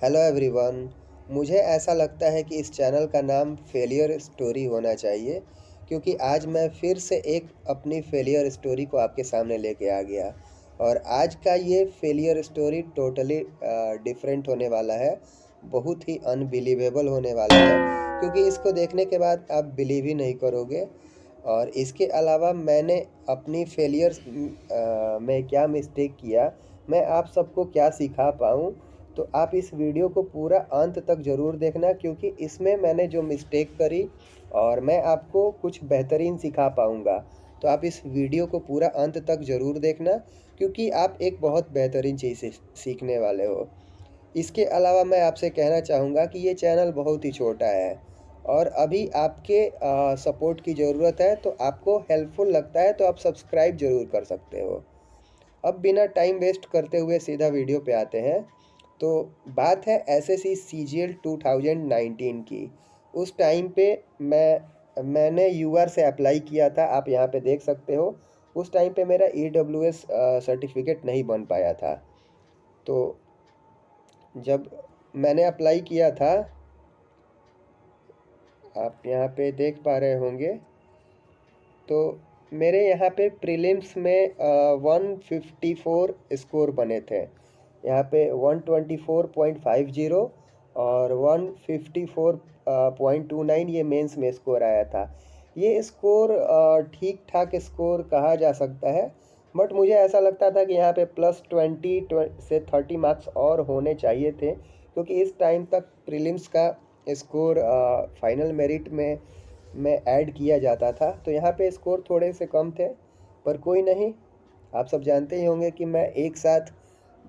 Hello everyone. मुझे ऐसा लगता है कि इस चैनल का नाम फेलियर स्टोरी होना चाहिए, क्योंकि आज मैं फिर से एक अपनी फेलियर स्टोरी को आपके सामने लेके आ गया। और आज का ये फेलियर स्टोरी टोटली डिफरेंट होने वाला है, बहुत ही अनबिलीवेबल होने वाला है, क्योंकि इसको देखने के बाद आप बिलीव ही नहीं करोगे। और इसके अलावा मैंने अपनी फेलियर्स में क्या मिस्टेक किया, मैं आप सबको क्या सिखा पाऊँ, तो आप इस वीडियो को पूरा अंत तक ज़रूर देखना, क्योंकि इसमें मैंने जो मिस्टेक करी और मैं आपको कुछ बेहतरीन सिखा पाऊँगा। तो आप इस वीडियो को पूरा अंत तक ज़रूर देखना, क्योंकि आप एक बहुत बेहतरीन चीज़ सीखने वाले हो। इसके अलावा मैं आपसे कहना चाहूँगा कि ये चैनल बहुत ही छोटा है और अभी आपके सपोर्ट की ज़रूरत है। तो आपको हेल्पफुल लगता है तो आप सब्सक्राइब ज़रूर कर सकते हो। अब बिना टाइम वेस्ट करते हुए सीधा वीडियो पे आते हैं। तो बात है एसएससी सीजीएल 2019 की। उस टाइम पे मैंने यूआर से अप्लाई किया था, आप यहाँ पे देख सकते हो। उस टाइम पे मेरा ईडब्ल्यूएस सर्टिफिकेट नहीं बन पाया था। तो जब मैंने अप्लाई किया था, आप यहाँ पे देख पा रहे होंगे, तो मेरे यहाँ पे प्रीलिम्स में 154 स्कोर बने थे। यहाँ पे 124.50 और 154.29 ये मेंस में स्कोर आया था। ये स्कोर ठीक ठाक स्कोर कहा जा सकता है, बट मुझे ऐसा लगता था कि यहाँ पे +20 से 30 मार्क्स और होने चाहिए थे, क्योंकि इस टाइम तक प्रीलिम्स का स्कोर फाइनल मेरिट में ऐड किया जाता था। तो यहाँ पे स्कोर थोड़े से कम थे, पर कोई नहीं। आप सब जानते ही होंगे कि मैं एक साथ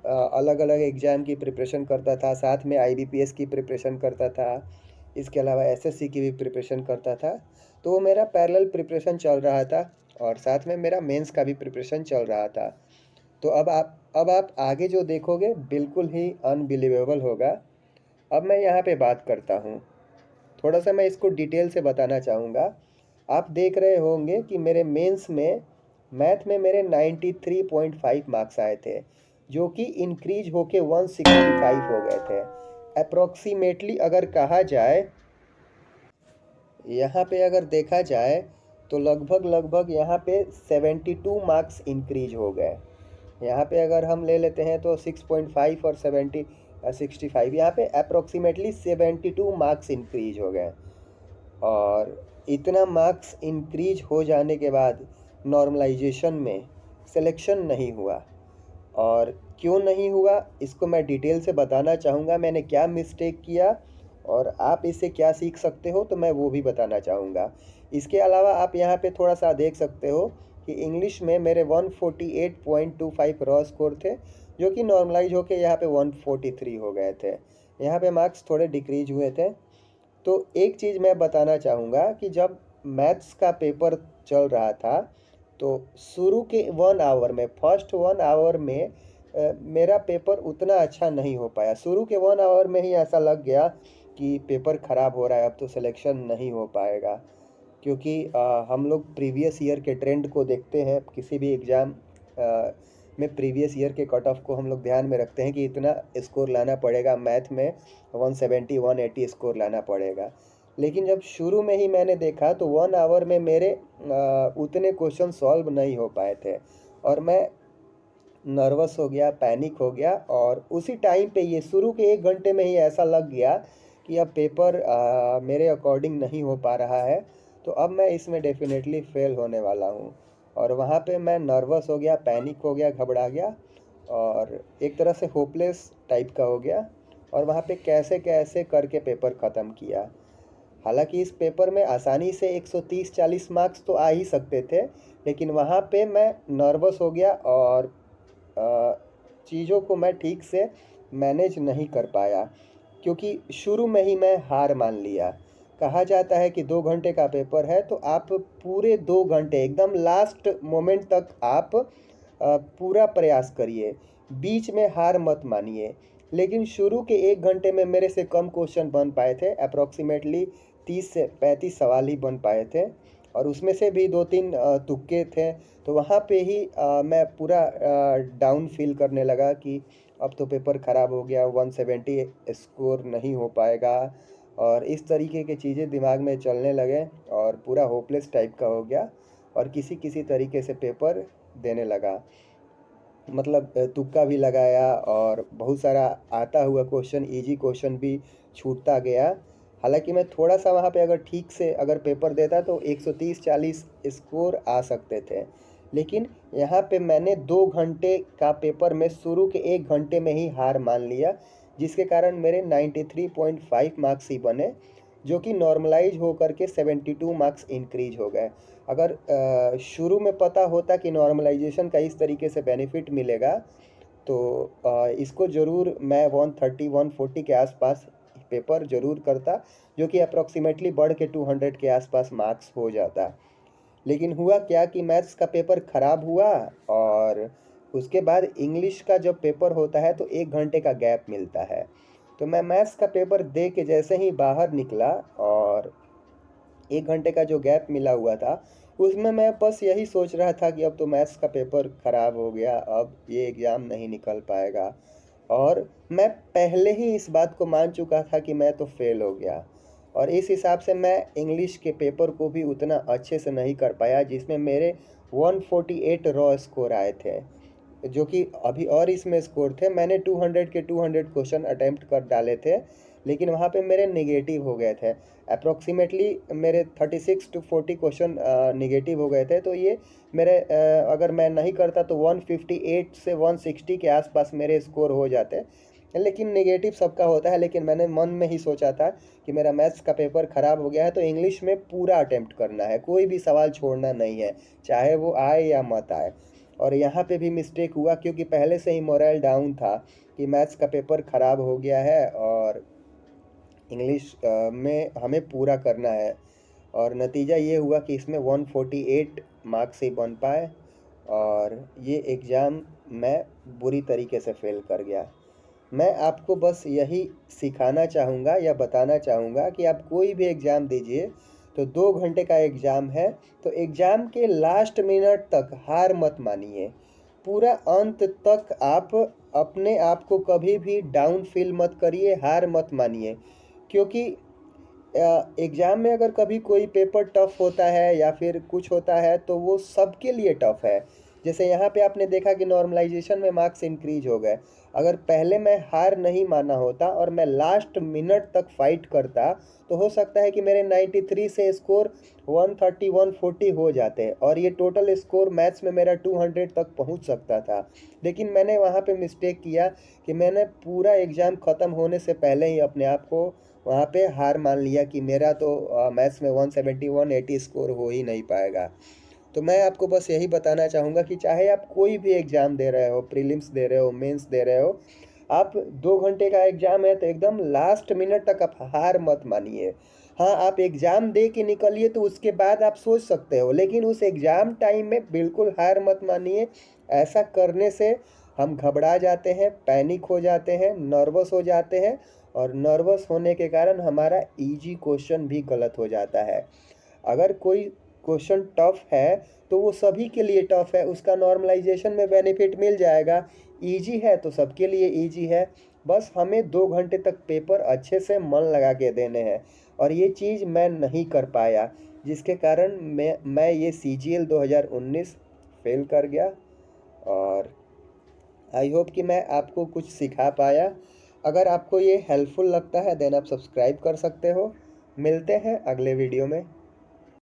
अलग अलग एग्ज़ाम की प्रिपरेशन करता था, साथ में आईबीपीएस की प्रिपरेशन करता था, इसके अलावा एसएससी की भी प्रिपरेशन करता था। तो वो मेरा पैरेलल प्रिपरेशन चल रहा था और साथ में मेरा मेंस का भी प्रिपरेशन चल रहा था। तो अब आप आगे जो देखोगे बिल्कुल ही अनबिलीवेबल होगा। अब मैं यहाँ पे बात करता हूँ, थोड़ा सा मैं इसको डिटेल से बताना चाहूँगा। आप देख रहे होंगे कि मेरे मेंस में मैथ में मेरे 93.5 मार्क्स आए थे, जो कि इंक्रीज होके 165 हो गए थे। अप्रॉक्सीमेटली अगर कहा जाए, यहाँ पे अगर देखा जाए, तो लगभग लगभग यहाँ पे 72 मार्क्स इंक्रीज हो गए। यहाँ पे अगर हम ले लेते हैं तो 6.5 और 65, यहाँ पे अप्रॉक्सीमेटली 72 मार्क्स इंक्रीज हो गए। और इतना मार्क्स इंक्रीज हो जाने के बाद नॉर्मलाइजेशन में सिलेक्शन नहीं हुआ। और क्यों नहीं हुआ, इसको मैं डिटेल से बताना चाहूँगा, मैंने क्या मिस्टेक किया और आप इससे क्या सीख सकते हो, तो मैं वो भी बताना चाहूँगा। इसके अलावा आप यहाँ पे थोड़ा सा देख सकते हो कि इंग्लिश में मेरे 148.25 रॉ स्कोर थे, जो कि नॉर्मलाइज होके यहाँ पे 143 हो गए थे। यहाँ पे मार्क्स थोड़े डिक्रीज हुए थे। तो एक चीज़ मैं बताना चाहूँगा कि जब मैथ्स का पेपर चल रहा था, तो शुरू के 1 आवर में, फर्स्ट 1 आवर में मेरा पेपर उतना अच्छा नहीं हो पाया। शुरू के 1 आवर में ही ऐसा लग गया कि पेपर ख़राब हो रहा है, अब तो सिलेक्शन नहीं हो पाएगा। क्योंकि हम लोग प्रीवियस ईयर के ट्रेंड को देखते हैं, किसी भी एग्ज़ाम में प्रीवियस ईयर के कट ऑफ को हम लोग ध्यान में रखते हैं कि इतना स्कोर लाना पड़ेगा, मैथ में 170 180 स्कोर लाना पड़ेगा। लेकिन जब शुरू में ही मैंने देखा तो 1 आवर में मेरे उतने क्वेश्चन सॉल्व नहीं हो पाए थे और मैं नर्वस हो गया, पैनिक हो गया। और उसी टाइम पे, ये शुरू के 1 घंटे में ही ऐसा लग गया कि अब पेपर मेरे अकॉर्डिंग नहीं हो पा रहा है, तो अब मैं इसमें डेफिनेटली फेल होने वाला हूँ। और वहाँ पे मैं नर्वस हो गया, पैनिक हो गया, घबरा गया और एक तरह से होपलेस टाइप का हो गया। और वहाँ पे कैसे कैसे करके पेपर ख़त्म किया। हालांकि इस पेपर में आसानी से 130-40 मार्क्स तो आ ही सकते थे, लेकिन वहाँ पे मैं नर्वस हो गया और चीज़ों को मैं ठीक से मैनेज नहीं कर पाया, क्योंकि शुरू में ही मैं हार मान लिया। कहा जाता है कि 2 घंटे का पेपर है, तो आप पूरे 2 घंटे एकदम लास्ट मोमेंट तक आप पूरा प्रयास करिए, बीच में हार मत मानिए। लेकिन शुरू के 1 घंटे में मेरे से कम क्वेश्चन बन पाए थे, अप्रॉक्सीमेटली 30 से 35 सवाल ही बन पाए थे और उसमें से भी 2-3 तुक्के थे। तो वहाँ पे ही मैं पूरा डाउन फील करने लगा कि अब तो पेपर ख़राब हो गया, 170 स्कोर नहीं हो पाएगा, और इस तरीके की चीज़ें दिमाग में चलने लगे और पूरा होपलेस टाइप का हो गया और किसी किसी तरीके से पेपर देने लगा। मतलब तुक्का भी लगाया और बहुत सारा आता हुआ क्वेश्चन, इजी क्वेश्चन भी छूटता गया। हालांकि मैं थोड़ा सा वहाँ पे अगर ठीक से अगर पेपर देता तो 130-40 स्कोर आ सकते थे, लेकिन यहाँ पे मैंने 2 घंटे का पेपर में शुरू के 1 घंटे में ही हार मान लिया, जिसके कारण मेरे 93.5 मार्क्स ही बने, जो कि नॉर्मलाइज होकर के 72 मार्क्स इंक्रीज हो गए। अगर शुरू में पता होता कि नॉर्मलाइजेशन का इस तरीके से बेनिफिट मिलेगा तो इसको ज़रूर मैं 130-140 के आसपास पेपर ज़रूर करता, जो कि अप्रॉक्सीमेटली बढ़ के 200 के आसपास मार्क्स हो जाता। लेकिन हुआ क्या कि मैथ्स का पेपर ख़राब हुआ, और उसके बाद इंग्लिश का जब पेपर होता है तो 1 घंटे का गैप मिलता है। तो मैं मैथ्स का पेपर दे के जैसे ही बाहर निकला और 1 घंटे का जो गैप मिला हुआ था, उसमें मैं बस यही सोच रहा था कि अब तो मैथ्स का पेपर ख़राब हो गया, अब ये एग्ज़ाम नहीं निकल पाएगा। और मैं पहले ही इस बात को मान चुका था कि मैं तो फेल हो गया, और इस हिसाब से मैं इंग्लिश के पेपर को भी उतना अच्छे से नहीं कर पाया, जिसमें मेरे 148 रॉ स्कोर आए थे, जो कि अभी और इसमें स्कोर थे। मैंने 200 के 200 क्वेश्चन अटेम्प्ट कर डाले थे, लेकिन वहाँ पे मेरे नेगेटिव हो गए थे। अप्रॉक्सीमेटली मेरे 36 to 40 क्वेश्चन नेगेटिव हो गए थे। तो ये मेरे अगर मैं नहीं करता तो 158 से 160 के आसपास मेरे स्कोर हो जाते, लेकिन नेगेटिव सबका होता है। लेकिन मैंने मन में ही सोचा था कि मेरा मैथ्स का पेपर ख़राब हो गया है तो इंग्लिश में पूरा अटेम्प्ट करना है, कोई भी सवाल छोड़ना नहीं है, चाहे वो आए या मत आए। और यहाँ पे भी मिस्टेक हुआ, क्योंकि पहले से ही मोरल डाउन था कि मैथ्स का पेपर ख़राब हो गया है और इंग्लिश में हमें पूरा करना है। और नतीजा ये हुआ कि इसमें 148 मार्क्स ही बन पाए, और ये एग्ज़ाम मैं बुरी तरीके से फ़ेल कर गया। मैं आपको बस यही सिखाना चाहूँगा या बताना चाहूँगा कि आप कोई भी एग्ज़ाम दीजिए तो 2 घंटे का एग्ज़ाम है, तो एग्ज़ाम के लास्ट मिनट तक हार मत मानिए। पूरा अंत तक आप अपने आप को कभी भी डाउन फील मत करिए, हार मत मानिए। क्योंकि एग्ज़ाम में अगर कभी कोई पेपर टफ होता है या फिर कुछ होता है तो वो सबके लिए टफ है। जैसे यहाँ पे आपने देखा कि नॉर्मलाइजेशन में मार्क्स इंक्रीज हो गए। अगर पहले मैं हार नहीं माना होता और मैं लास्ट मिनट तक फाइट करता तो हो सकता है कि मेरे 93 से स्कोर 130-140 हो जाते, और ये टोटल स्कोर मैथ्स में मेरा 200 तक पहुँच सकता था। लेकिन मैंने वहाँ पे मिस्टेक किया कि मैंने पूरा एग्ज़ाम ख़त्म होने से पहले ही अपने आप को वहाँ पे हार मान लिया कि मेरा तो मैथ्स में 170-180 स्कोर हो ही नहीं पाएगा। तो मैं आपको बस यही बताना चाहूँगा कि चाहे आप कोई भी एग्ज़ाम दे रहे हो, प्रीलिम्स दे रहे हो, मेंस दे रहे हो, आप 2 घंटे का एग्ज़ाम है तो एकदम लास्ट मिनट तक आप हार मत मानिए। हाँ, आप एग्ज़ाम दे के निकलिए तो उसके बाद आप सोच सकते हो, लेकिन उस एग्ज़ाम टाइम में बिल्कुल हार मत मानिए। ऐसा करने से हम घबरा जाते हैं, पैनिक हो जाते हैं, नर्वस हो जाते हैं, और नर्वस होने के कारण हमारा इजी क्वेश्चन भी गलत हो जाता है। अगर कोई क्वेश्चन टफ है तो वो सभी के लिए टफ है, उसका नॉर्मलाइजेशन में बेनिफिट मिल जाएगा। इजी है तो सबके लिए इजी है। बस हमें 2 घंटे तक पेपर अच्छे से मन लगा के देने हैं, और ये चीज़ मैं नहीं कर पाया, जिसके कारण मैं ये CGL 2019 फेल कर गया। और आई होप कि मैं आपको कुछ सिखा पाया। अगर आपको ये हेल्पफुल लगता है देन आप सब्सक्राइब कर सकते हो। मिलते हैं अगले वीडियो में।